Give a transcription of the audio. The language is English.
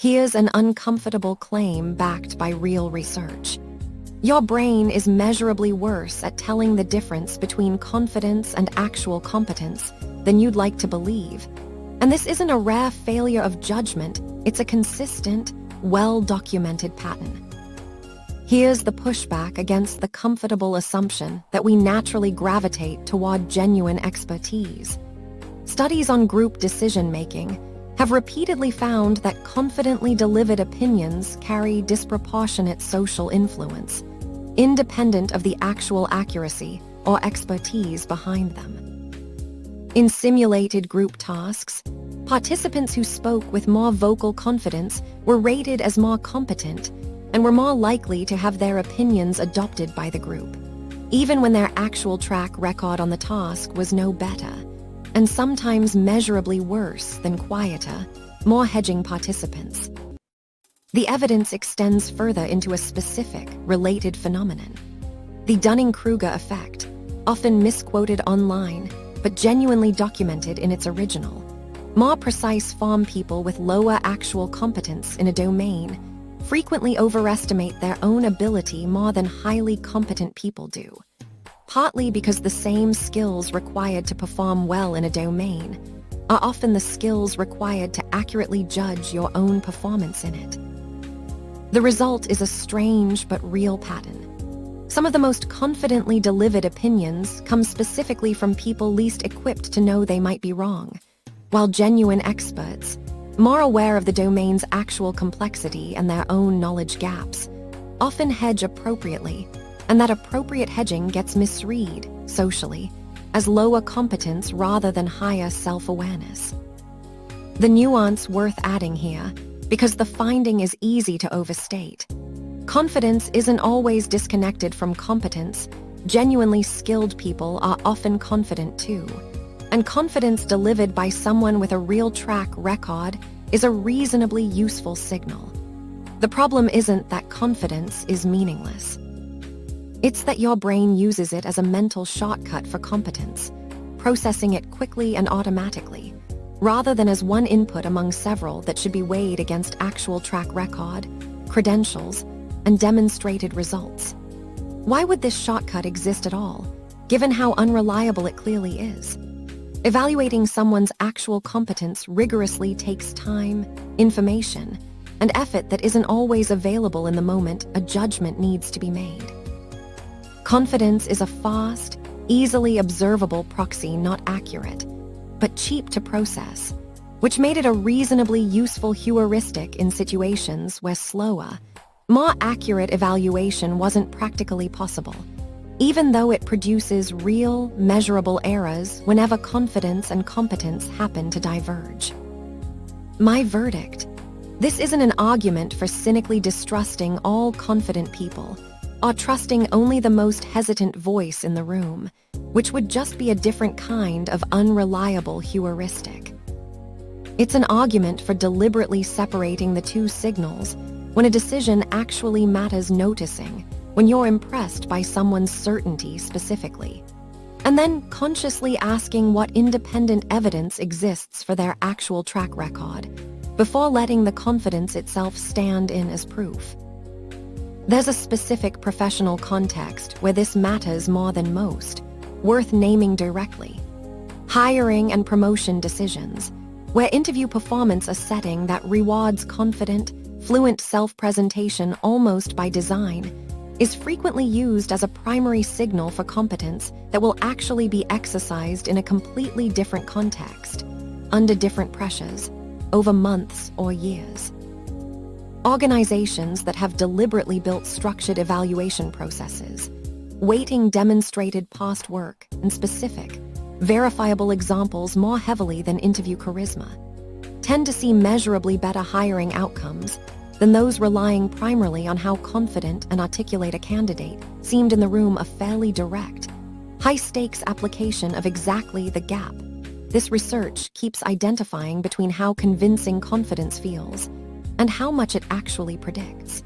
Here's an uncomfortable claim backed by real research. Your brain is measurably worse at telling the difference between confidence and actual competence than you'd like to believe. And this isn't a rare failure of judgment, it's a consistent, well-documented pattern. Here's the pushback against the comfortable assumption that we naturally gravitate toward genuine expertise. Studies on group decision-making have repeatedly found that confidently delivered opinions carry disproportionate social influence, independent of the actual accuracy or expertise behind them. In simulated group tasks, participants who spoke with more vocal confidence were rated as more competent and were more likely to have their opinions adopted by the group, even when their actual track record on the task was no better, and sometimes measurably worse than quieter, more hedging participants. The evidence extends further into a specific, related phenomenon: the Dunning-Kruger effect, often misquoted online, but genuinely documented in its original. More precise form people with lower actual competence in a domain frequently overestimate their own ability more than highly competent people do, partly because the same skills required to perform well in a domain are often the skills required to accurately judge your own performance in it. The result is a strange but real pattern. Some of the most confidently delivered opinions come specifically from people least equipped to know they might be wrong, while genuine experts, more aware of the domain's actual complexity and their own knowledge gaps, often hedge appropriately, and that appropriate hedging gets misread, socially, as lower competence rather than higher self-awareness. The nuance worth adding here, because the finding is easy to overstate. Confidence isn't always disconnected from competence. Genuinely skilled people are often confident too. And confidence delivered by someone with a real track record is a reasonably useful signal. The problem isn't that confidence is meaningless. It's that your brain uses it as a mental shortcut for competence, processing it quickly and automatically, rather than as one input among several that should be weighed against actual track record, credentials, and demonstrated results. Why would this shortcut exist at all, given how unreliable it clearly is? Evaluating someone's actual competence rigorously takes time, information, and effort that isn't always available in the moment a judgment needs to be made. Confidence is a fast, easily observable proxy, not accurate, but cheap to process, which made it a reasonably useful heuristic in situations where slower, more accurate evaluation wasn't practically possible, even though it produces real, measurable errors whenever confidence and competence happen to diverge. My verdict: this isn't an argument for cynically distrusting all confident people, or trusting only the most hesitant voice in the room, which would just be a different kind of unreliable heuristic. It's an argument for deliberately separating the two signals when a decision actually matters noticing, when you're impressed by someone's certainty specifically, and then consciously asking what independent evidence exists for their actual track record, before letting the confidence itself stand in as proof. There's a specific professional context where this matters more than most, worth naming directly: hiring and promotion decisions, where interview performance a setting that rewards confident, fluent self-presentation almost by design, is frequently used as a primary signal for competence that will actually be exercised in a completely different context, under different pressures, over months or years. Organizations that have deliberately built structured evaluation processes, weighting demonstrated past work and specific, verifiable examples more heavily than interview charisma, tend to see measurably better hiring outcomes than those relying primarily on how confident and articulate a candidate seemed in the room. A fairly direct, high-stakes application of exactly the gap this research keeps identifying between how convincing confidence feels and how much it actually predicts.